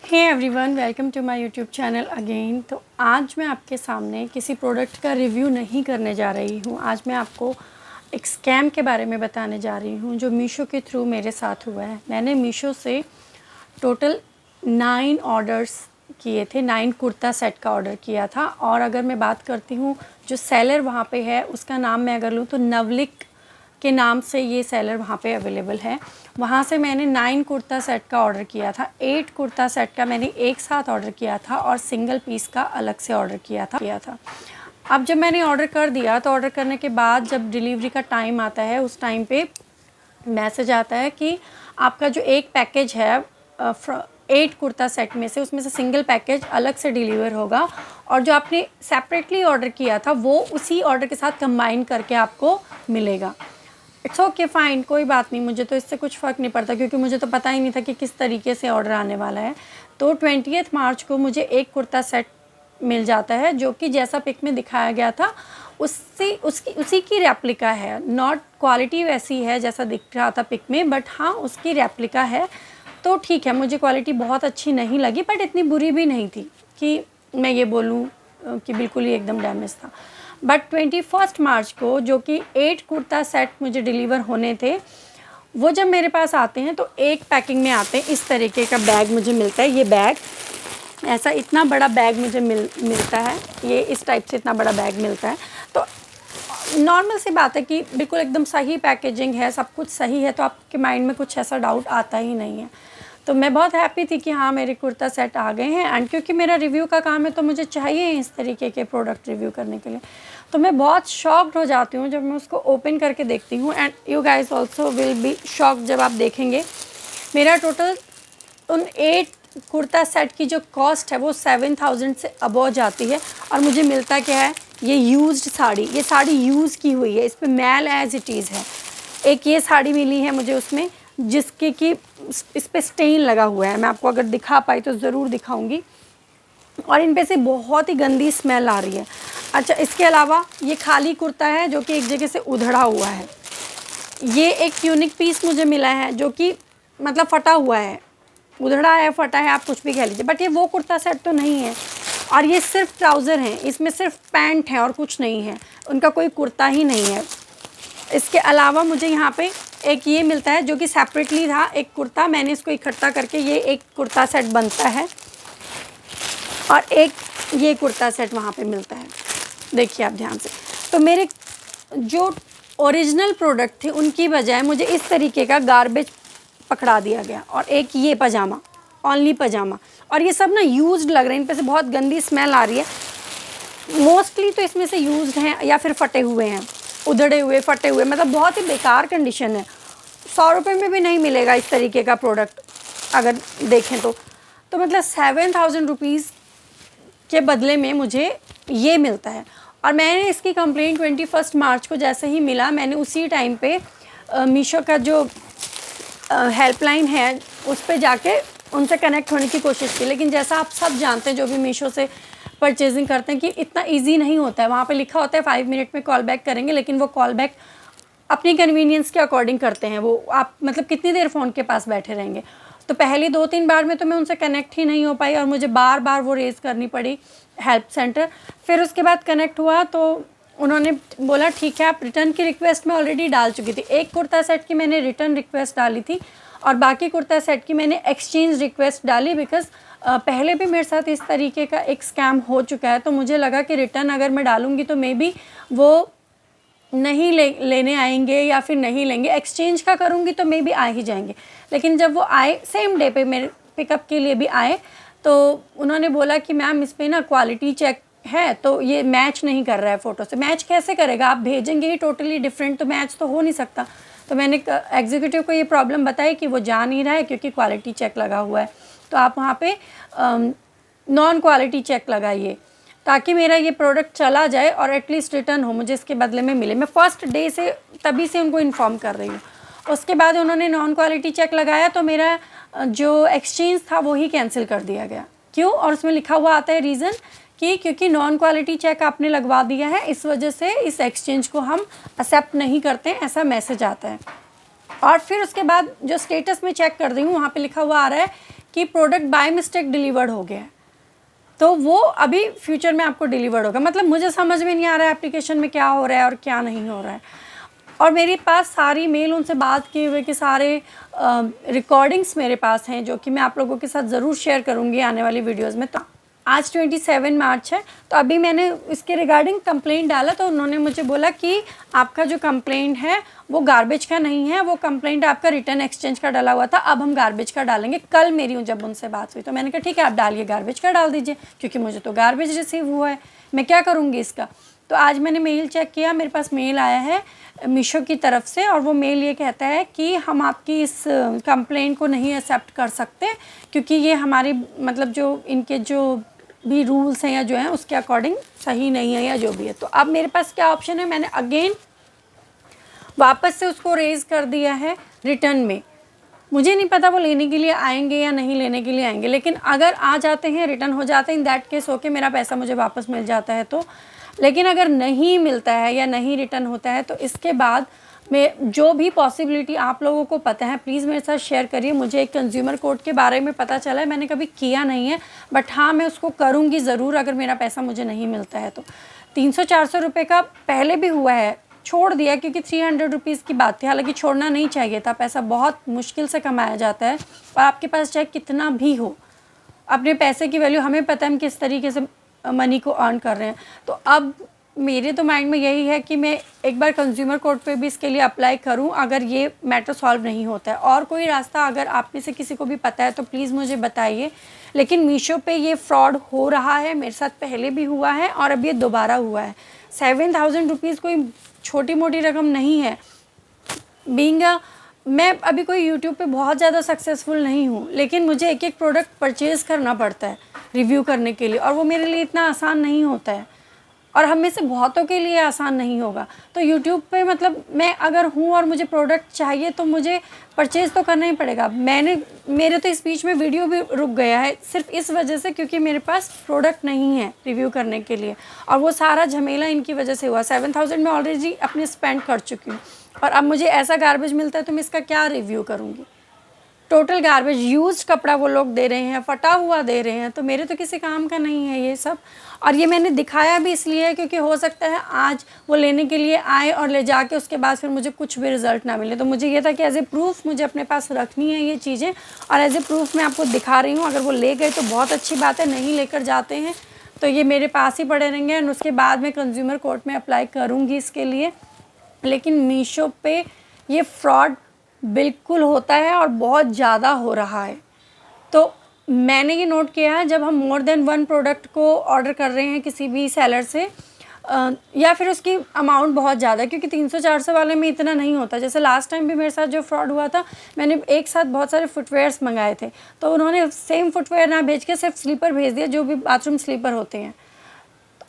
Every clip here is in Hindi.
Hey everyone, welcome to my YouTube channel again. तो आज मैं आपके सामने किसी प्रोडक्ट का रिव्यू नहीं करने जा रही हूँ। आज मैं आपको एक स्कैम के बारे में बताने जा रही हूँ जो मीशो के थ्रू मेरे साथ हुआ है। मैंने मीशो से टोटल 9 ऑर्डर्स किए थे, 9 कुर्ता सेट का ऑर्डर किया था। और अगर मैं बात करती हूँ जो सेलर वहाँ पे है उसका नाम मैं अगर लूँ तो नवलिक के नाम से ये सेलर वहाँ पे अवेलेबल है। वहाँ से मैंने 9 कुर्ता सेट का ऑर्डर किया था। 8 कुर्ता सेट का मैंने एक साथ ऑर्डर किया था और सिंगल पीस का अलग से ऑर्डर किया था। अब जब मैंने ऑर्डर कर दिया तो ऑर्डर करने के बाद जब डिलीवरी का टाइम आता है उस टाइम पे मैसेज आता है कि आपका जो एक पैकेज है 8 कुर्ता सेट में से उसमें से सिंगल पैकेज अलग से डिलीवर होगा और जो आपने सेपरेटली ऑर्डर किया था वो उसी ऑर्डर के साथ कंबाइन करके आपको मिलेगा। इट्स ओके फाइन, कोई बात नहीं, मुझे तो इससे कुछ फ़र्क नहीं पड़ता क्योंकि मुझे तो पता ही नहीं था कि किस तरीके से ऑर्डर आने वाला है। तो 20 मार्च को मुझे एक कुर्ता सेट मिल जाता है जो कि जैसा पिक में दिखाया गया था उसी की रेप्लिका है। नॉट क्वालिटी वैसी है जैसा दिख रहा था पिक में, बट हाँ उसकी रेप्लिका है। तो ठीक है, मुझे क्वालिटी बहुत अच्छी नहीं लगी बट इतनी बुरी भी नहीं थी कि मैं ये बोलूँ कि बिल्कुल ही एकदम डैमेज था। बट 21 मार्च को जो कि 8 कुर्ता सेट मुझे डिलीवर होने थे वो जब मेरे पास आते हैं तो एक पैकिंग में आते हैं। इस तरीके का बैग मुझे मिलता है। ये बैग ऐसा इतना बड़ा बैग मुझे मिलता है। ये इस टाइप से इतना बड़ा बैग मिलता है। तो नॉर्मल सी बात है कि बिल्कुल एकदम सही पैकेजिंग है, सब कुछ सही है, तो आपके माइंड में कुछ ऐसा डाउट आता ही नहीं है। तो मैं बहुत हैप्पी थी कि हाँ मेरे कुर्ता सेट आ गए हैं। एंड क्योंकि मेरा रिव्यू का काम है तो मुझे चाहिए इस तरीके के प्रोडक्ट रिव्यू करने के लिए। तो मैं बहुत शॉक्ड हो जाती हूँ जब मैं उसको ओपन करके देखती हूँ। And you guys also will be shocked जब आप देखेंगे। मेरा टोटल उन 8 कुर्ता सेट की जो कॉस्ट है वो 7000 से अबव जाती है और मुझे मिलता क्या है, ये यूज्ड साड़ी। ये साड़ी यूज़ की हुई है, इस पर मैल एज इट इज़ है। एक ये साड़ी मिली है मुझे उसमें जिसके कि इस पर स्टेन लगा हुआ है। मैं आपको अगर दिखा पाई तो ज़रूर दिखाऊंगी। और इन पे से बहुत ही गंदी स्मेल आ रही है। अच्छा, इसके अलावा ये खाली कुर्ता है जो कि एक जगह से उधड़ा हुआ है। ये एक यूनिक पीस मुझे मिला है जो कि मतलब फटा हुआ है, उधड़ा है, फटा है, आप कुछ भी कह लीजिए, बट ये वो कुर्ता सेट तो नहीं है। और ये सिर्फ ट्राउज़र हैं, इसमें सिर्फ पैंट है और कुछ नहीं है, उनका कोई कुर्ता ही नहीं है। इसके अलावा मुझे यहाँ पे एक ये मिलता है जो कि सेपरेटली था, एक कुर्ता। मैंने इसको इकट्ठा करके ये एक कुर्ता सेट बनता है और एक ये कुर्ता सेट वहाँ पे मिलता है। देखिए आप ध्यान से। तो मेरे जो ओरिजिनल प्रोडक्ट थे उनकी बजाय मुझे इस तरीके का गार्बेज पकड़ा दिया गया। और एक ये पजामा, ओनली पजामा, और ये सब ना यूज्ड लग रहे हैं। इन पे से बहुत गंदी स्मेल आ रही है। मोस्टली तो इसमें से यूज्ड हैं या फिर फटे हुए हैं, उधड़े हुए, फटे हुए, मतलब बहुत ही बेकार कंडीशन है। 100 रुपये में भी नहीं मिलेगा इस तरीके का प्रोडक्ट अगर देखें तो मतलब 7000 रुपीज़ के बदले में मुझे ये मिलता है। और मैंने इसकी कंप्लेंट 21 मार्च को जैसे ही मिला, मैंने उसी टाइम पे मीशो का जो हेल्पलाइन है उस पर जाके उनसे कनेक्ट होने की कोशिश की। लेकिन जैसा आप सब जानते हैं जो भी मीशो से परचेजिंग करते हैं कि इतना इजी नहीं होता है। वहाँ पे लिखा होता है 5 मिनट में कॉल बैक करेंगे, लेकिन वो कॉल बैक अपनी कन्वीनियंस के अकॉर्डिंग करते हैं। वो आप मतलब कितनी देर फ़ोन के पास बैठे रहेंगे। तो पहली 2-3 बार में तो मैं उनसे कनेक्ट ही नहीं हो पाई और मुझे बार बार वो रेज़ करनी पड़ी हेल्प सेंटर। फिर उसके बाद कनेक्ट हुआ तो उन्होंने बोला ठीक है, आप रिटर्न की रिक्वेस्ट मैं ऑलरेडी डाल चुकी थी। एक कुर्ता सेट की मैंने रिटर्न रिक्वेस्ट डाली थी और बाकी कुर्ता सेट की मैंने एक्सचेंज रिक्वेस्ट डाली। बिकॉज़ पहले भी मेरे साथ इस तरीके का एक स्कैम हो चुका है। तो मुझे लगा कि रिटर्न अगर मैं डालूँगी तो मे बी वो नहीं लेने आएंगे या फिर नहीं लेंगे। एक्सचेंज का करूँगी तो मे बी आ ही जाएंगे। लेकिन जब वो आए सेम डे पे मेरे पिकअप के लिए भी आए तो उन्होंने बोला कि मैम इस पर ना क्वालिटी चेक है तो ये मैच नहीं कर रहा है फ़ोटो से। मैच कैसे करेगा, आप भेजेंगे ही टोटली डिफरेंट, तो मैच तो हो नहीं सकता। तो मैंने एग्जीक्यूटिव को ये प्रॉब्लम बताई कि वो जा नहीं रहा है क्योंकि क्वालिटी चेक लगा हुआ है। तो आप वहाँ पे नॉन क्वालिटी चेक लगाइए ताकि मेरा ये प्रोडक्ट चला जाए और एटलीस्ट रिटर्न हो, मुझे इसके बदले में मिले। मैं फ़र्स्ट डे से तभी से उनको इन्फॉर्म कर रही हूँ। उसके बाद उन्होंने नॉन क्वालिटी चेक लगाया तो मेरा जो एक्सचेंज था वो ही कैंसिल कर दिया गया। क्यों? और उसमें लिखा हुआ आता है रीज़न कि क्योंकि नॉन क्वालिटी चेक आपने लगवा दिया है, इस वजह से इस एक्सचेंज को हम एक्सेप्ट नहीं करते हैं, ऐसा मैसेज आता है। और फिर उसके बाद जो स्टेटस में चेक कर रही हूँ वहाँ पे लिखा हुआ आ रहा है कि प्रोडक्ट बाय मिस्टेक डिलीवर्ड हो गया है, तो वो अभी फ्यूचर में आपको डिलीवर्ड होगा। मतलब मुझे समझ में नहीं आ रहा है एप्लीकेशन में क्या हो रहा है और क्या नहीं हो रहा है। और मेरे पास सारी मेल उनसे बात किए हुए के सारे रिकॉर्डिंग्स मेरे पास हैं, जो कि मैं आप लोगों के साथ ज़रूर शेयर करूँगी आने वाली वीडियोज़ में। तो आज 27 मार्च है, तो अभी मैंने इसके रिगार्डिंग कंप्लेंट डाला, तो उन्होंने मुझे बोला कि आपका जो कंप्लेंट है वो गार्बेज का नहीं है, वो कंप्लेंट आपका रिटर्न एक्सचेंज का डाला हुआ था, अब हम गार्बेज का डालेंगे। कल मेरी जब उनसे बात हुई तो मैंने कहा ठीक है आप डालिए, गार्बेज का डाल दीजिए, क्योंकि मुझे तो गार्बेज रिसीव हुआ है, मैं क्या करूँगी इसका। तो आज मैंने मेल चेक किया, मेरे पास मेल आया है मीशो की तरफ से, और वो मेल ये कहता है कि हम आपकी इस कंप्लेंट को नहीं एक्सेप्ट कर सकते, क्योंकि ये हमारी मतलब जो इनके जो भी रूल्स हैं या जो हैं उसके अकॉर्डिंग सही नहीं है या जो भी है। तो अब मेरे पास क्या ऑप्शन है, मैंने अगेन वापस से उसको रेज़ कर दिया है रिटर्न में। मुझे नहीं पता वो लेने के लिए आएंगे या नहीं लेने के लिए आएंगे, लेकिन अगर आ जाते हैं, रिटर्न हो जाते हैं, इन दैट केस होके मेरा पैसा मुझे वापस मिल जाता है। तो लेकिन अगर नहीं मिलता है या नहीं रिटर्न होता है, तो इसके बाद में जो भी पॉसिबिलिटी आप लोगों को पता है प्लीज़ मेरे साथ शेयर करिए। मुझे एक कंज्यूमर कोर्ट के बारे में पता चला है, मैंने कभी किया नहीं है, बट हाँ मैं उसको करूँगी ज़रूर अगर मेरा पैसा मुझे नहीं मिलता है तो। 300-400 रुपये का पहले भी हुआ है, छोड़ दिया क्योंकि 300 रुपीज़ की बात थी। हालांकि छोड़ना नहीं चाहिए था, पैसा बहुत मुश्किल से कमाया जाता है, और आपके पास चाहे कितना भी हो, अपने पैसे की वैल्यू हमें पता है हम किस तरीके से मनी को अर्न कर रहे हैं। तो अब मेरे तो माइंड में यही है कि मैं एक बार कंज्यूमर कोर्ट पे भी इसके लिए अप्लाई करूं अगर ये मैटर सॉल्व नहीं होता है। और कोई रास्ता अगर आप में से किसी को भी पता है तो प्लीज़ मुझे बताइए। लेकिन मीशो पे ये फ्रॉड हो रहा है, मेरे साथ पहले भी हुआ है और अब ये दोबारा हुआ है। 7000 रुपीज़ कोई छोटी मोटी रकम नहीं है। बीइंग मैं अभी कोई यूट्यूब पे बहुत ज़्यादा सक्सेसफुल नहीं हूँ, लेकिन मुझे एक एक प्रोडक्ट परचेज़ करना पड़ता है रिव्यू करने के लिए, और वो मेरे लिए इतना आसान नहीं होता है, और हम में से बहुतों के लिए आसान नहीं होगा। तो यूट्यूब पे मतलब मैं अगर हूँ और मुझे प्रोडक्ट चाहिए तो मुझे परचेज़ तो करना ही पड़ेगा। मेरे तो इस बीच में वीडियो भी रुक गया है सिर्फ इस वजह से क्योंकि मेरे पास प्रोडक्ट नहीं है रिव्यू करने के लिए, और वो सारा झमेला इनकी वजह से हुआ। 7000 मैं ऑलरेडी अपने स्पेंड कर चुकी हूँ, और अब मुझे ऐसा गार्बेज मिलता है तो मैं इसका क्या रिव्यू करूँगी। टोटल गार्बेज, यूज्ड कपड़ा वो लोग दे रहे हैं, फटा हुआ दे रहे हैं, तो मेरे तो किसी काम का नहीं है ये सब। और ये मैंने दिखाया भी इसलिए है क्योंकि हो सकता है आज वो लेने के लिए आए और ले जाके उसके बाद फिर मुझे कुछ भी रिज़ल्ट ना मिले। तो मुझे ये था कि एज ए प्रूफ मुझे अपने पास रखनी है ये चीज़ें, और एज ए प्रूफ मैं आपको दिखा रही हूँ। अगर वो ले गए तो बहुत अच्छी बात है, नहीं लेकर जाते हैं तो ये मेरे पास ही पड़े रहेंगे, और उसके बाद मैं कंज्यूमर कोर्ट में अप्लाई करूँगी इसके लिए। लेकिन मीशो पे ये फ्रॉड बिल्कुल होता है और बहुत ज़्यादा हो रहा है। तो मैंने ये नोट किया है, जब हम मोर देन 1 प्रोडक्ट को ऑर्डर कर रहे हैं किसी भी सेलर से, या फिर उसकी अमाउंट बहुत ज़्यादा है, क्योंकि 300-400 वाले में इतना नहीं होता। जैसे लास्ट टाइम भी मेरे साथ जो फ्रॉड हुआ था, मैंने एक साथ बहुत सारे फुटवेयर्स मंगाए थे, तो उन्होंने सेम फुटवेयर ना भेज के सिर्फ स्लीपर भेज दिया, जो भी बाथरूम स्लीपर होते हैं।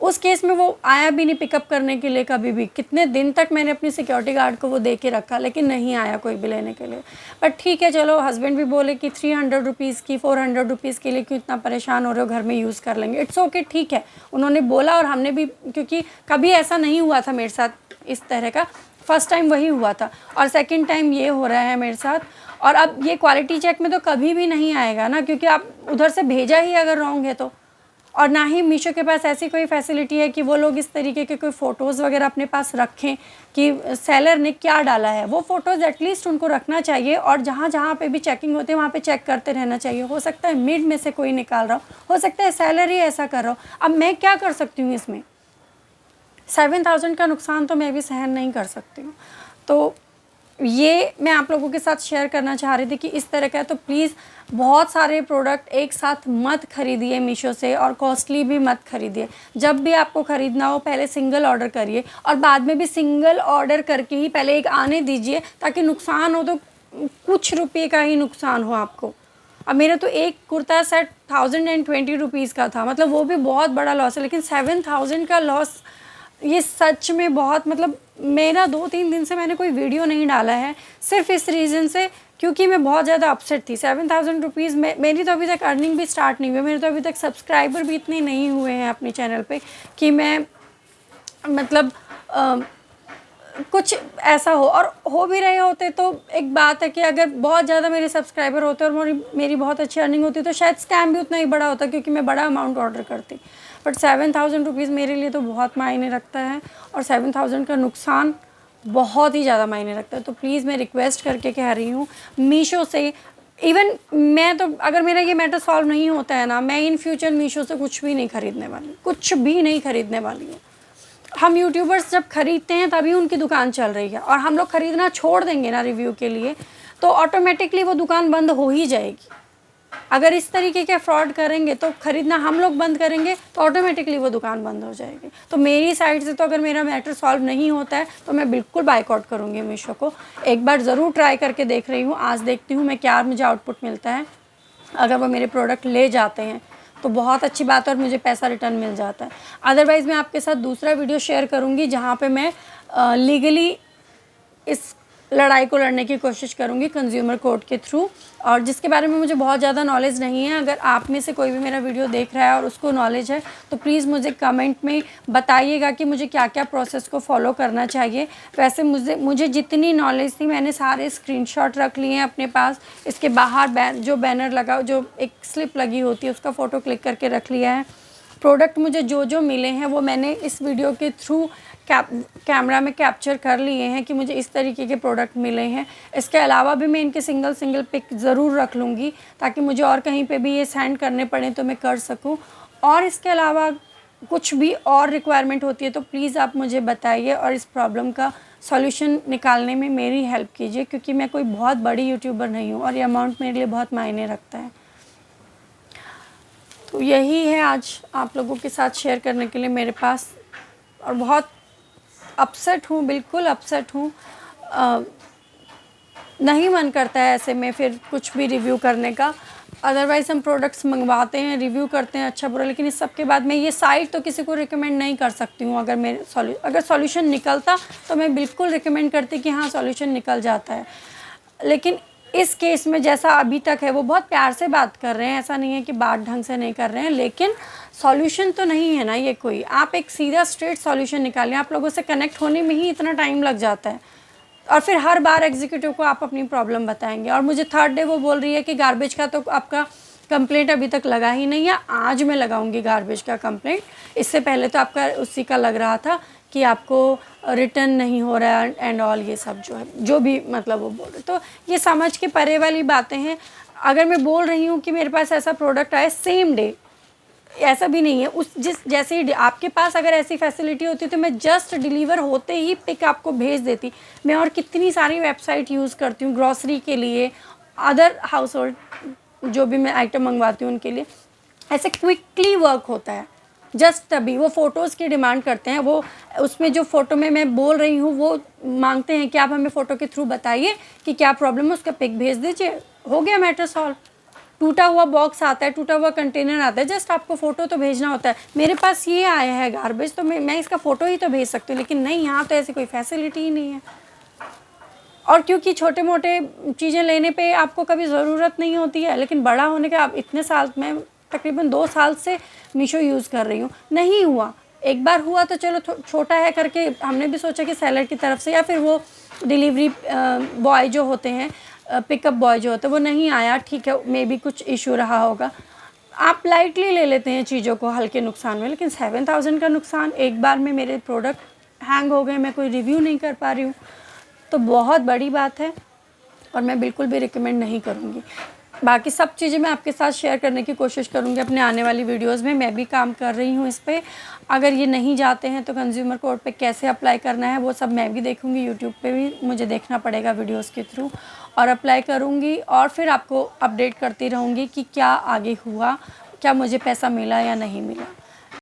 उस केस में वो आया भी नहीं पिकअप करने के लिए कभी भी। कितने दिन तक मैंने अपनी सिक्योरिटी गार्ड को वो दे के रखा, लेकिन नहीं आया कोई भी लेने के लिए। बट ठीक है, चलो हस्बैंड भी बोले कि 300 रुपीज़ की 400 रुपीज़ के लिए क्यों इतना परेशान हो रहे हो, घर में यूज़ कर लेंगे। इट्स ओके, ठीक है, उन्होंने बोला और हमने भी, क्योंकि कभी ऐसा नहीं हुआ था मेरे साथ इस तरह का, फर्स्ट टाइम वही हुआ था और सेकंड टाइम ये हो रहा है मेरे साथ। और अब ये क्वालिटी चेक में तो कभी भी नहीं आएगा ना, क्योंकि आप उधर से भेजा ही अगर रॉन्ग है तो। और ना ही मीशो के पास ऐसी कोई फैसिलिटी है कि वो लोग इस तरीके के कोई फ़ोटोज़ वगैरह अपने पास रखें कि सेलर ने क्या डाला है। वो फ़ोटोज़ एटलीस्ट उनको रखना चाहिए, और जहाँ जहाँ पे भी चेकिंग होती है वहाँ पे चेक करते रहना चाहिए। हो सकता है मिड में से कोई निकाल रहा हो सकता है सेलर ही ऐसा कर रहा हो। अब मैं क्या कर सकती हूँ इसमें, 7000 का नुकसान तो मैं भी सहन नहीं कर सकती हूँ। तो ये मैं आप लोगों के साथ शेयर करना चाह रही थी कि इस तरह का है। तो प्लीज़ बहुत सारे प्रोडक्ट एक साथ मत खरीदिए मीशो से, और कॉस्टली भी मत खरीदिए। जब भी आपको ख़रीदना हो पहले सिंगल ऑर्डर करिए, और बाद में भी सिंगल ऑर्डर करके ही पहले एक आने दीजिए, ताकि नुकसान हो तो कुछ रुपये का ही नुकसान हो आपको। अब मेरा तो एक कुर्ता सेट 1020 रुपीज़ का था, मतलब वो भी बहुत बड़ा लॉस है। लेकिन 7000 का लॉस ये सच में बहुत, मतलब मेरा 2-3 दिन से मैंने कोई वीडियो नहीं डाला है सिर्फ इस रीज़न से, क्योंकि मैं बहुत ज़्यादा अपसेट थी। 7000 रुपीज़ में मेरी तो अभी तक अर्निंग भी स्टार्ट नहीं हुई, मेरे तो अभी तक सब्सक्राइबर भी इतने नहीं हुए हैं अपने चैनल पे कि मैं मतलब कुछ ऐसा हो, और हो भी रहे होते तो एक बात है कि अगर बहुत ज़्यादा मेरे सब्सक्राइबर होते और मेरी बहुत अच्छी अर्निंग होती तो शायद स्कैम भी उतना ही बड़ा होता, क्योंकि मैं बड़ा अमाउंट ऑर्डर करती। बट 7,000 रुपीज़ मेरे लिए तो बहुत मायने रखता है, और 7,000 का नुकसान बहुत ही ज़्यादा मायने रखता है। तो प्लीज़ मैं रिक्वेस्ट करके कह रही हूँ, मीशो से, इवन मैं तो, अगर मेरा ये मैटर सॉल्व नहीं होता है ना, मैं इन फ्यूचर मीशो से कुछ भी नहीं ख़रीदने वाली, कुछ भी नहीं ख़रीदने वाली हूँ। हम यूट्यूबर्स जब खरीदते हैं तभी उनकी दुकान चल रही है, और हम लोग ख़रीदना छोड़ देंगे ना रिव्यू के लिए, तो ऑटोमेटिकली वो दुकान बंद हो ही जाएगी। अगर इस तरीके के फ्रॉड करेंगे तो ख़रीदना हम लोग बंद करेंगे तो ऑटोमेटिकली वो दुकान बंद हो जाएगी। तो मेरी साइड से तो अगर मेरा मैटर सॉल्व नहीं होता है तो मैं बिल्कुल बायकॉट करूँगी मीशो को। एक बार ज़रूर ट्राई करके देख रही हूँ, आज देखती हूँ मैं क्या मुझे आउटपुट मिलता है। अगर वो मेरे प्रोडक्ट ले जाते हैं तो बहुत अच्छी बात है और मुझे पैसा रिटर्न मिल जाता है। अदरवाइज़ मैं आपके साथ दूसरा वीडियो शेयर करूँगी जहाँ पे मैं लीगली इस लड़ाई को लड़ने की कोशिश करूँगी कंज्यूमर कोर्ट के थ्रू, और जिसके बारे में मुझे बहुत ज़्यादा नॉलेज नहीं है। अगर आप में से कोई भी मेरा वीडियो देख रहा है और उसको नॉलेज है तो प्लीज़ मुझे कमेंट में बताइएगा कि मुझे क्या क्या प्रोसेस को फॉलो करना चाहिए। वैसे मुझे जितनी नॉलेज थी मैंने सारे स्क्रीनशॉट रख लिए हैं अपने पास। इसके बाहर जो बैनर लगा, जो एक स्लिप लगी होती है, उसका फ़ोटो क्लिक करके रख लिया है। प्रोडक्ट मुझे जो मिले हैं वो मैंने इस वीडियो के थ्रू कैमरा में कैप्चर कर लिए हैं कि मुझे इस तरीके के प्रोडक्ट मिले हैं। इसके अलावा भी मैं इनके सिंगल पिक ज़रूर रख लूँगी ताकि मुझे और कहीं पे भी ये सेंड करने पड़े तो मैं कर सकूँ। और इसके अलावा कुछ भी और रिक्वायरमेंट होती है तो प्लीज़ आप मुझे बताइए और इस प्रॉब्लम का सॉल्यूशन निकालने में मेरी हेल्प कीजिए, क्योंकि मैं कोई बहुत बड़ी यूट्यूबर नहीं हूँ और ये अमाउंट मेरे लिए बहुत मायने रखता है। तो यही है आज आप लोगों के साथ शेयर करने के लिए मेरे पास, और बहुत अपसेट हूँ, बिल्कुल अपसेट हूँ। नहीं मन करता है ऐसे में फिर कुछ भी रिव्यू करने का। अदरवाइज़ हम प्रोडक्ट्स मंगवाते हैं, रिव्यू करते हैं अच्छा बुरा, लेकिन इस सब के बाद मैं ये साइट तो किसी को रिकमेंड नहीं कर सकती हूँ। अगर सॉल्यूशन निकलता तो मैं बिल्कुल रिकमेंड करती कि हाँ सॉल्यूशन निकल जाता है, लेकिन इस केस में जैसा अभी तक है वो बहुत प्यार से बात कर रहे हैं, ऐसा नहीं है कि बात ढंग से नहीं कर रहे हैं, लेकिन सॉल्यूशन तो नहीं है ना ये कोई। आप एक सीधा स्ट्रेट सॉल्यूशन निकालें, आप लोगों से कनेक्ट होने में ही इतना टाइम लग जाता है, और फिर हर बार एग्जीक्यूटिव को आप अपनी प्रॉब्लम बताएंगे। और मुझे थर्ड डे वो बोल रही है कि गार्बेज का तो आपका कंप्लेंट अभी तक लगा ही नहीं है, आज मैं लगाऊंगी गार्बेज का कंप्लेंट। इससे पहले तो आपका उसी का लग रहा था कि आपको रिटर्न नहीं हो रहा है एंड ऑल, ये सब जो भी मतलब वो बोल रहे। तो ये समझ के परे वाली बातें हैं। अगर मैं बोल रही हूँ कि मेरे पास ऐसा प्रोडक्ट आए सेम डे, ऐसा भी नहीं है, जैसे ही आपके पास अगर ऐसी फैसिलिटी होती तो मैं जस्ट डिलीवर होते ही पिक आपको भेज देती। मैं और कितनी सारी वेबसाइट यूज़ करती हूँ ग्रॉसरी के लिए, अदर हाउस होल्ड जो भी मैं आइटम मंगवाती हूँ उनके लिए, ऐसे क्विकली वर्क होता है। जस्ट तभी वो फ़ोटोज़ की डिमांड करते हैं, वो उसमें जो फ़ोटो में मैं बोल रही हूँ वो मांगते हैं कि आप हमें फ़ोटो के थ्रू बताइए कि क्या प्रॉब्लम है, उसका पिक भेज दीजिए, हो गया मैटर सॉल्व। टूटा हुआ बॉक्स आता है, टूटा हुआ कंटेनर आता है, जस्ट आपको फ़ोटो तो भेजना होता है। मेरे पास ये आया है गार्बेज, तो मैं इसका फ़ोटो ही तो भेज सकती हूँ, लेकिन नहीं, यहाँ तो ऐसी कोई फैसिलिटी ही नहीं है। और क्योंकि छोटे मोटे चीज़ें लेने पे आपको कभी ज़रूरत नहीं होती है, लेकिन बड़ा होने का आप इतने साल, मैं तकरीबन 2 साल से मीशो यूज़ कर रही हूँ, नहीं हुआ। एक बार हुआ तो चलो छोटा है करके हमने भी सोचा कि सेलर की तरफ से या फिर वो डिलीवरी बॉय जो होते हैं, पिकअप बॉय जो होता है वो नहीं आया, ठीक है, मे बी कुछ इशू रहा होगा। आप लाइटली ले लेते हैं चीज़ों को हल्के नुकसान में, लेकिन 7,000 का नुकसान एक बार में, मेरे प्रोडक्ट हैंग हो गए, मैं कोई रिव्यू नहीं कर पा रही हूँ, तो बहुत बड़ी बात है और मैं बिल्कुल भी रिकमेंड नहीं करूँगी। बाकी सब चीज़ें मैं आपके साथ शेयर करने की कोशिश करूँगी अपने आने वाली वीडियोज़ में। मैं भी काम कर रही हूँ इस पर। अगर ये नहीं जाते हैं तो कंज्यूमर कोर्ट पे कैसे अप्लाई करना है वो सब मैं भी देखूँगी, यूट्यूब पे भी मुझे देखना पड़ेगा वीडियोज़ के थ्रू, और अप्लाई करूँगी और फिर आपको अपडेट करती रहूँगी कि क्या आगे हुआ, क्या मुझे पैसा मिला या नहीं मिला।